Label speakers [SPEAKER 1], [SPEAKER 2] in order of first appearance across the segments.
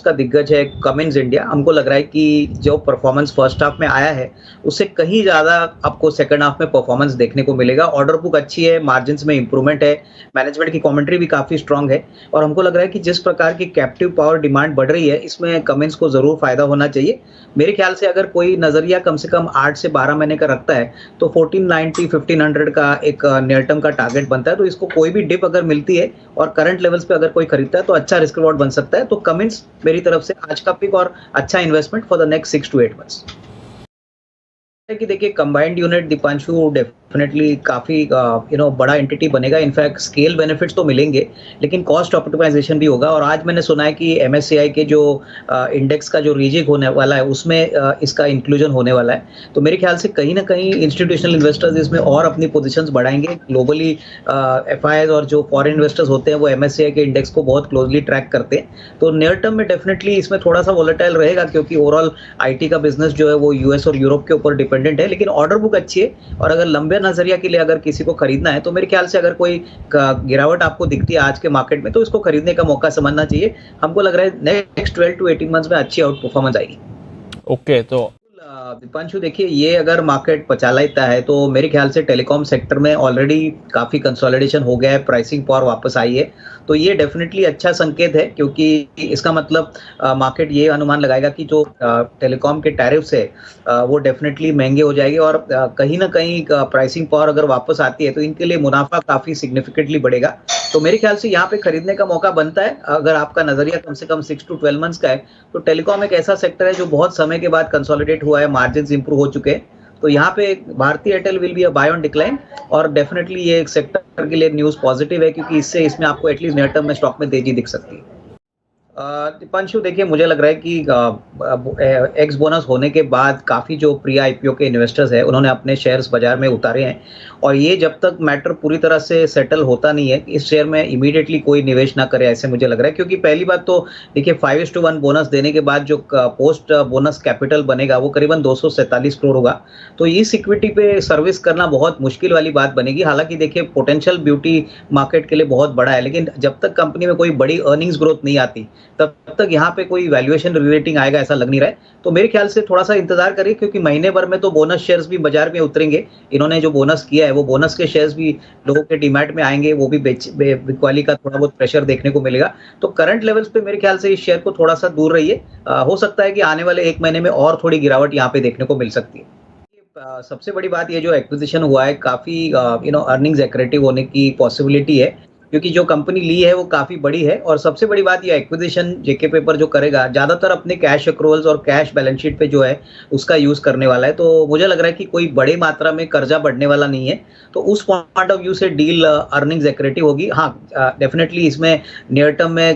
[SPEAKER 1] का दिग्गज है कमिंस इंडिया। हमको लग रहा है कि जो परफॉर्मेंस फर्स्ट हाफ में आया है, उससे कहीं ज़्यादा आपको सेकंड हाफ में परफॉर्मेंस देखने को मिलेगा। ऑर्डर बुक अच्छी है, मार्जिन्स में इंप्रूवमेंट है, मैनेजमेंट की कमेंट्री भी काफ़ी स्ट्रांग है और हमको लग रहा है कि जिस प्रकार की कैप्टिव पावर डिमांड बढ़ रही है, इसमें कमिंस को ज़रूर फ़ायदा होना चाहिए। मेरे ख्याल से अगर कोई नज़रिया कम से कम 8 से 12 महीने का रखता है, तो 1490-1500 का एक नियर टर्म का टारगेट बनता है। तो इसको कोई भी डिप अगर मिलती है और करंट लेवल्स पे अगर कोई खरीदता है, तो अच्छा रिस्क रिवॉर्ड बन सकता है। तो कमिंस मेरी तरफ से आज का पिक और अच्छा investment for the next 6 to 8 months. है कि देखिए कंबाइंड यूनिट दीपांशु डेफिनेटली काफ़ी बड़ा एंटिटी बनेगा। इनफैक्ट स्केल बेनिफिट्स तो मिलेंगे, लेकिन कॉस्ट ऑप्टिमाइजेशन भी होगा। और आज मैंने सुना है कि एमएससीआई के जो इंडेक्स का जो रीजिक होने वाला है, उसमें इसका इंक्लूजन होने वाला है। तो मेरे ख्याल से कहीं ना कहीं इंस्टीट्यूशनल इन्वेस्टर्स इसमें और अपनी पोजीशंस बढ़ाएंगे। ग्लोबली एफआईआईज और जो फॉरेन इन्वेस्टर्स होते हैं वो एमएससीआई के इंडेक्स को बहुत क्लोजली ट्रैक करते हैं। तो नियर टर्म में डेफिनेटली इसमें थोड़ा सा वोलेटाइल रहेगा, क्योंकि ओवरऑल आईटी का बिजनेस जो है वो यूएस और यूरोप के ऊपर डिपेंडेंट है। लेकिन ऑर्डर बुक अच्छी है और अगर लंबे नजरिया के लिए अगर किसी को खरीदना है, तो मेरे ख्याल से अगर कोई गिरावट आपको दिखती है आज के मार्केट में, तो इसको खरीदने का मौका समझना चाहिए। हमको लग रहा है नेक्स्ट 12 to 18 मंथ्स में अच्छी आउट परफॉर्मेंस आएगी।
[SPEAKER 2] ओके, तो
[SPEAKER 1] दीपांशु देखिए, ये अगर मार्केट पचा लेता है तो मेरे ख्याल से टेलीकॉम सेक्टर में ऑलरेडी काफी कंसोलिडेशन हो गया है, प्राइसिंग पावर वापस आई है। तो ये डेफिनेटली अच्छा संकेत है, क्योंकि इसका मतलब मार्केट ये अनुमान लगाएगा कि जो टेलीकॉम के टैरिफ्स है वो डेफिनेटली महंगे हो जाएंगे और कहीं ना कहीं प्राइसिंग पावर अगर वापस आती है तो इनके लिए मुनाफा काफी सिग्निफिकेंटली बढ़ेगा। तो मेरे ख्याल से यहाँ पे खरीदने का मौका बनता है। अगर आपका नजरिया कम से कम 6 to 12 मंथ्स का है, तो टेलीकॉम एक ऐसा सेक्टर है जो बहुत समय के बाद कंसोलिडेट हुआ है, मार्जिन्स इंप्रूव हो चुके हैं। तो यहाँ पे Bharti Airtel will be a buy on decline और डेफिनेटली ये एक सेक्टर के लिए न्यूज पॉजिटिव है, क्योंकि इससे इसमें आपको एटलीस्ट नियर टर्म में स्टॉक में तेजी दिख सकती है। दीपांशु देखिए, मुझे लग रहा है कि एक्स बोनस होने के बाद काफ़ी जो प्री आईपीओ के इन्वेस्टर्स हैं उन्होंने अपने शेयर्स बाजार में उतारे हैं और ये जब तक मैटर पूरी तरह से सेटल होता नहीं है, इस शेयर में इमीडिएटली कोई निवेश ना करे, ऐसे मुझे लग रहा है। क्योंकि पहली बात तो देखिए 5:1 बोनस देने के बाद जो पोस्ट बोनस कैपिटल बनेगा वो करीबन 247 करोड़ होगा। तो इस इक्विटी पे सर्विस करना बहुत मुश्किल वाली बात बनेगी। हालांकि देखिए पोटेंशियल ब्यूटी मार्केट के लिए बहुत बड़ा है, लेकिन जब तक कंपनी में कोई बड़ी अर्निंग्स ग्रोथ नहीं आती तब तक यहाँ पे कोई वैल्यूएशन रिलेटिंग आएगा ऐसा लग नहीं रहा है। तो मेरे ख्याल से थोड़ा सा इंतजार करिए, क्योंकि महीने भर में तो बोनस शेयर्स भी बाजार में उतरेंगे। इन्होंने जो बोनस किया है वो बोनस के शेयर्स भी लोगों के डीमैट में आएंगे, वो भी बिकवाली का थोड़ा बहुत प्रेशर देखने को मिलेगा। तो करंट लेवल्स पे मेरे ख्याल से इस शेयर को थोड़ा सा दूर रहिए। हो सकता है कि आने वाले एक महीने में और थोड़ी गिरावट यहाँ पे देखने को मिल सकती है। सबसे बड़ी बात ये जो एक्विजिशन हुआ है काफी अर्निंग्स एक्रेटिव होने की पॉसिबिलिटी है, क्योंकि जो कंपनी ली है वो काफी बड़ी है। और सबसे बड़ी बात ये एक्विजिशन जेके पेपर जो करेगा ज्यादातर अपने कैश एक्रूवल्स और कैश बैलेंस शीट पे जो है उसका यूज करने वाला है। तो मुझे लग रहा है कि कोई बड़ी मात्रा में कर्जा बढ़ने वाला नहीं है। तो उस पॉइंट ऑफ व्यू से डील अर्निंग्स एक्रेटिव होगी। हाँ, डेफिनेटली इसमें नियर टर्म में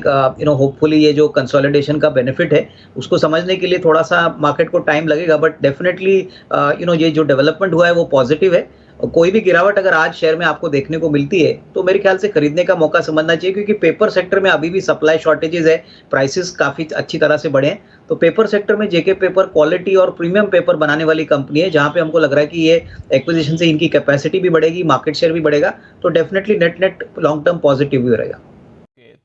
[SPEAKER 1] होपफुली ये जो कंसोलिडेशन का बेनिफिट है उसको समझने के लिए थोड़ा सा मार्केट को टाइम लगेगा, बट डेफिनेटली ये जो डेवलपमेंट हुआ है वो पॉजिटिव है। कोई भी गिरावट अगर आज शेयर में आपको देखने को मिलती है तो मेरे ख्याल से खरीदने का मौका समझना चाहिए, क्योंकि पेपर सेक्टर में अभी भी सप्लाई शॉर्टेजेस है, प्राइसेस काफी अच्छी तरह से बढ़े हैं। तो पेपर सेक्टर में जेके पेपर क्वालिटी और प्रीमियम पेपर बनाने वाली कंपनी है, जहां पे हमको लग रहा है कि ये एक्विजिशन से इनकी कैपेसिटी भी बढ़ेगी, मार्केट शेयर भी बढ़ेगा। तो definitely net long term positive भी रहेगा।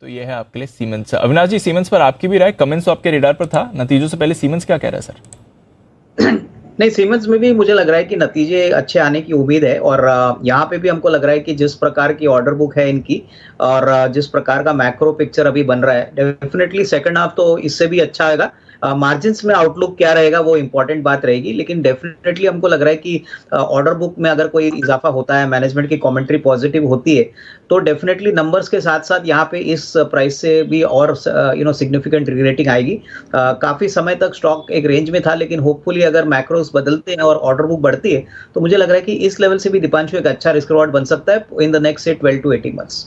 [SPEAKER 2] तो ये है आपके लिए सीमेंस। अविनाश जी, सीमेंस पर आपकी भी राय, कमेंट्स तो आपके रेडार पर था, नतीजों से पहले सीमेंस क्या कह रहा है सर?
[SPEAKER 1] नहीं, सीमेंस में भी मुझे लग रहा है कि नतीजे अच्छे आने की उम्मीद है और यहाँ पे भी हमको लग रहा है कि जिस प्रकार की ऑर्डर बुक है इनकी और जिस प्रकार का मैक्रो पिक्चर अभी बन रहा है, डेफिनेटली सेकंड हाफ तो इससे भी अच्छा आएगा। मार्जिन्स में आउटलुक क्या रहेगा वो इंपॉर्टेंट बात रहेगी, लेकिन डेफिनेटली हमको लग रहा है कि ऑर्डर बुक में अगर कोई इजाफा होता है, मैनेजमेंट की कमेंट्री पॉजिटिव होती है, तो डेफिनेटली नंबर्स के साथ साथ यहाँ पे इस प्राइस से भी और सिग्निफिकेंट रेटिंग आएगी। काफी समय तक स्टॉक एक रेंज में था, लेकिन होपफुली अगर मैक्रोस बदलते हैं और ऑर्डर बुक बढ़ती है तो मुझे लग रहा है कि इस लेवल से भी दीपांशु एक अच्छा रिस्क रिवॉर्ड बन सकता है in the next 12 to 18 months.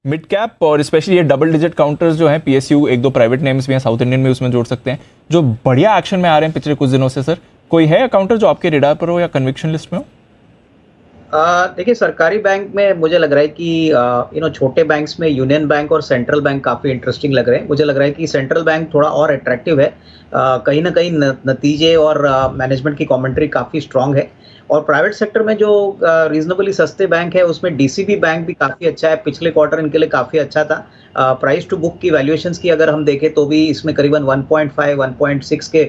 [SPEAKER 2] Mid cap और स्पेशली ये डबल डिजिट काउंटर्स जो हैं, पीएसयू, एक दो प्राइवेट नेम्स भी हैं, साउथ इंडियन में उसमें जोड़ सकते हैं, जो बढ़िया एक्शन में आ रहे हैं पिछले कुछ दिनों से। सर, कोई है काउंटर जो आपके रेडार पर हो या कन्विक्शन लिस्ट में हो?
[SPEAKER 1] देखिए, सरकारी बैंक में मुझे लग रहा है कि छोटे बैंक्स में यूनियन बैंक और सेंट्रल बैंक काफ़ी इंटरेस्टिंग लग रहे हैं। मुझे लग रहा है कि सेंट्रल बैंक थोड़ा और अट्रैक्टिव है, कहीं ना कहीं नतीजे और मैनेजमेंट की कमेंट्री काफ़ी स्ट्रांग है और प्राइवेट सेक्टर में जो रीजनेबली सस्ते बैंक है उसमें डीसीबी बैंक भी काफ़ी अच्छा है, पिछले क्वार्टर इनके लिए काफ़ी अच्छा था। प्राइस टू बुक की वैल्यूएशंस की अगर हम देखें तो भी इसमें करीबन 1.5 1.6 के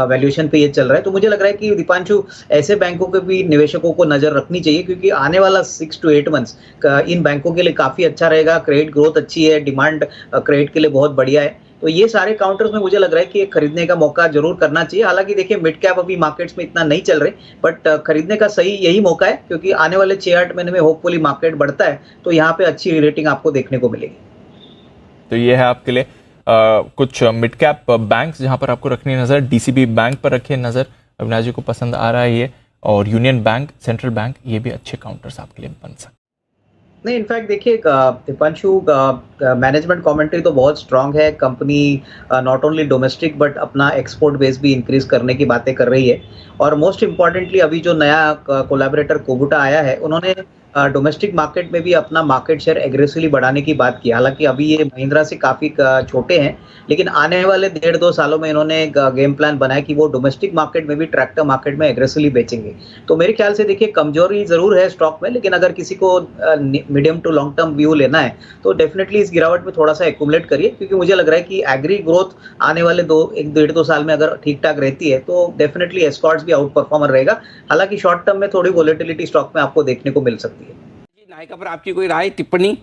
[SPEAKER 1] वैल्यूएशन पे ये चल रहा है। तो मुझे लग रहा है कि दीपांशु ऐसे बैंकों के भी निवेशकों को नज़र रखनी चाहिए, क्योंकि आने वाला 6 to 8 मंथ्स इन बैंकों के लिए काफ़ी अच्छा रहेगा। क्रेडिट ग्रोथ अच्छी है, डिमांड क्रेडिट के लिए बहुत बढ़िया है। तो ये सारे काउंटर्स में मुझे लग रहा है कि खरीदने का मौका जरूर करना चाहिए। हालांकि देखिए मिड कैप अभी मार्केट्स में इतना नहीं चल रहे, बट खरीदने का सही यही मौका है, क्योंकि आने वाले 6-8 महीने में होपफुली मार्केट बढ़ता है तो यहाँ पे अच्छी रेटिंग आपको देखने को मिलेगी।
[SPEAKER 2] तो ये है आपके लिए कुछ मिड कैप बैंक्स जहां पर आपको रखनी है नजर। डीसीबी बैंक पर रखिए नजर, अविनाश जी को पसंद आ रहा है ये, और यूनियन बैंक, सेंट्रल बैंक, ये भी अच्छे काउंटर्स आपके लिए बन सकते।
[SPEAKER 1] नहीं, इनफैक्ट देखिए दीपांशु, मैनेजमेंट कमेंट्री तो बहुत स्ट्रांग है। Company not only domestic but अपना एक्सपोर्ट बेस भी इंक्रीज करने की बातें कर रही है। और मोस्ट इम्पॉर्टेंटली अभी जो नया कोलैबोरेटर कोबूटा आया है, उन्होंने डोमेस्टिक मार्केट में भी अपना मार्केट शेयर एग्रेसिवली बढ़ाने की बात की। हालांकि अभी ये महिंद्रा से काफ़ी छोटे हैं, लेकिन आने वाले 1.5-2 सालों में इन्होंने गेम प्लान बनाया कि वो डोमेस्टिक मार्केट में भी ट्रैक्टर मार्केट में एग्रेसिवली बेचेंगे। तो मेरे ख्याल से देखिए कमजोरी ज़रूर है स्टॉक में, लेकिन अगर किसी को medium to long term view लेना है तो डेफिनेटली इस गिरावट में थोड़ा सा एक्यूमुलेट करिए, क्योंकि मुझे लग रहा है कि एग्री ग्रोथ आने वाले 1-1.5-2 साल में अगर ठीक ठाक रहती है तो डेफिनेटली एस्कॉर्ट्स भी आउट परफॉर्मर रहेगा। हालांकि शॉर्ट टर्म में थोड़ी वोलेटिलिटी स्टॉक में आपको देखने को मिल सकती है।
[SPEAKER 3] नायका पर आपकी कोई राय, टिप्पणी?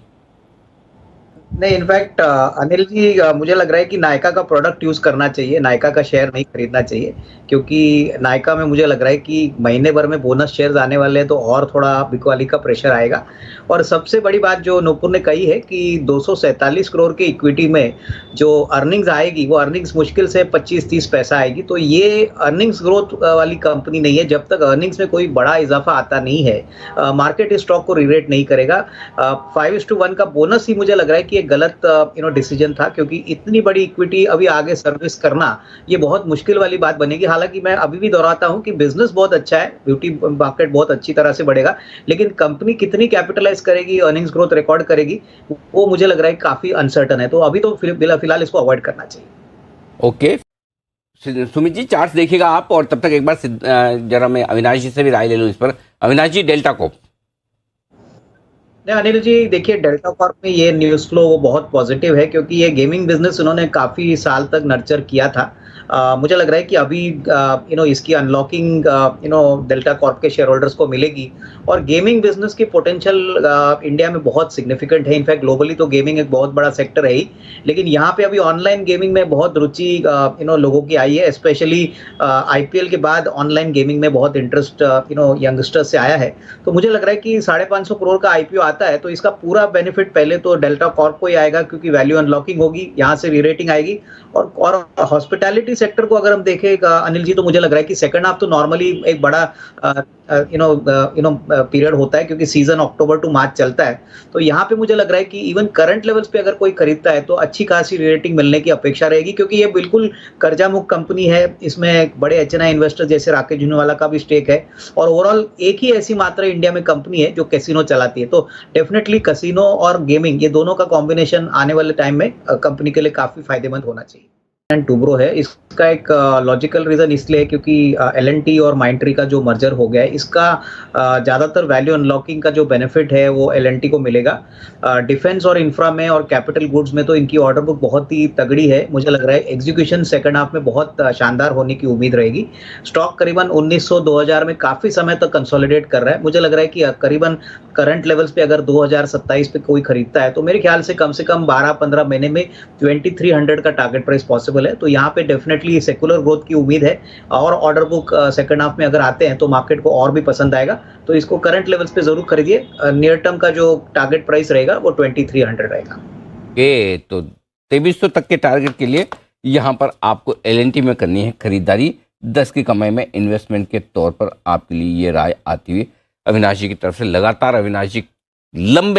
[SPEAKER 1] नहीं, इनफैक्ट अनिल जी, मुझे लग रहा है कि नायका का प्रोडक्ट यूज करना चाहिए, नायका का शेयर नहीं खरीदना चाहिए, क्योंकि नायका में मुझे लग रहा है कि महीने भर में बोनस शेयर्स आने वाले हैं तो और थोड़ा बिकवाली का प्रेशर आएगा। और सबसे बड़ी बात जो नूपुर ने कही है कि 247 करोड़ के इक्विटी में जो अर्निंग्स आएगी वो अर्निंग्स मुश्किल से 25-30 पैसा आएगी। तो ये अर्निंग्स ग्रोथ वाली कंपनी नहीं है। जब तक अर्निंग्स में कोई बड़ा इजाफा आता नहीं है, मार्केट इस स्टॉक को रिरेट नहीं करेगा। 5:1 का बोनस ही मुझे लग रहा है कि गलत डिसीजन था, क्योंकि इतनी बड़ी इक्विटी अभी आगे सर्विस करना ये बहुत मुश्किल वाली बात बनेगी। हालांकि मैं अभी भी दोहराता हूं कि बिजनेस बहुत अच्छा है, ब्यूटी मार्केट बहुत अच्छी तरह से बढ़ेगा, लेकिन कंपनी कितनी कैपिटलाइज करेगी, अर्निंग्स ग्रोथ रिकॉर्ड करेगी, वो मुझे लग रहा है काफी अनसर्टन है। तो अभी तो फिलहाल इसको अवॉइड करना चाहिए।
[SPEAKER 3] ओके सुमित जी, चार्ट देखिएगा आप, और तब तक एक बार जरा मैं अविनाश जी से भी राय ले लूँ इस पर। अविनाश जी, डेल्टा कॉर्प।
[SPEAKER 1] नहीं अनिल जी, देखिए डेल्टा कॉर्प में ये न्यूज़ फ्लो वो बहुत पॉजिटिव है, क्योंकि ये गेमिंग बिजनेस उन्होंने काफ़ी साल तक नर्चर किया था। मुझे लग रहा है कि अभी इसकी अनलॉकिंग डेल्टा कॉर्प के शेयर होल्डर्स को मिलेगी। और गेमिंग बिजनेस की पोटेंशियल इंडिया में बहुत सिग्निफिकेंट है। इनफैक्ट ग्लोबली तो गेमिंग एक बहुत बड़ा सेक्टर है ही, लेकिन यहाँ पे अभी ऑनलाइन गेमिंग में बहुत रुचि लोगों की आई है। स्पेशली IPL के बाद ऑनलाइन गेमिंग में बहुत इंटरेस्ट यंगस्टर्स से आया है। तो मुझे लग रहा है कि 550 करोड़ का IPO आता है तो इसका पूरा बेनिफिट पहले तो डेल्टा कॉर्प को ही आएगा, क्योंकि वैल्यू अनलॉकिंग होगी, यहाँ से रीरेटिंग आएगी। और हॉस्पिटैलिटी सेक्टर को अगर हम देखें अनिल जी, तो मुझे लग रहा है कि सेकंड हाफ तो नॉर्मली एक बड़ा पीरियड होता है, क्योंकि सीजन अक्टूबर टू मार्च चलता है। तो यहाँ पे मुझे लग रहा है कि इवन करंट लेवल्स पे अगर कोई खरीदता है तो अच्छी खासी रेटिंग मिलने की अपेक्षा रहेगी, क्योंकि ये बिल्कुल कर्जा मुक्त कंपनी है। इसमें बड़े HNI इन्वेस्टर जैसे राकेश झुनवाला का भी स्टेक है, और ओवरऑल एक ही ऐसी मात्र इंडिया में कंपनी है जो कैसीनो चलाती है। तो डेफिनेटली कैसीनो और गेमिंग, ये दोनों का कॉम्बिनेशन आने वाले टाइम में कंपनी के लिए काफी फायदेमंद होना चाहिए। टूब्रो है, इसका एक लॉजिकल रीजन इसलिए है क्योंकि L&T और माइंडट्री का जो मर्जर हो गया है, इसका ज़्यादातर वैल्यू अनलॉकिंग का जो बेनिफिट है वो L&T को मिलेगा। डिफेंस और इंफ्रा में और कैपिटल गुड्स में तो इनकी ऑर्डर बुक बहुत ही तगड़ी है। मुझे लग रहा है एग्जीक्यूशन सेकंड हाफ में बहुत शानदार होने की उम्मीद रहेगी। स्टॉक करीबन 1900-2000 में काफ़ी समय तक कंसोलिडेट कर रहा है। मुझे लग रहा है कि करीबन करंट लेवल्स पे अगर 2027 पे कोई खरीदता है तो मेरे ख्याल से कम 12-15 महीने में 2300 का टारगेट प्राइस पॉसिबल है। तो यहाँ पे डेफिनेटली सेकुलर ग्रोथ की उम्मीद है, और ऑर्डर बुक सेकंड हाफ में अगर आते हैं तो मार्केट को और भी पसंद आएगा। तो इसको करंट लेवल्स पे जरूर खरीदिए। नियर टर्म का जो टारगेट प्राइस रहेगा वो 2300 रहेगा।
[SPEAKER 3] तो 2300 तक के टारगेट के लिए यहाँ पर आपको L&T में करनी है खरीदारी। 10 की कमाई में इन्वेस्टमेंट के तौर पर आपके लिए ये राय आती हुई अविनाश जी की तरफ से। लगातार अविनाश जी लंबे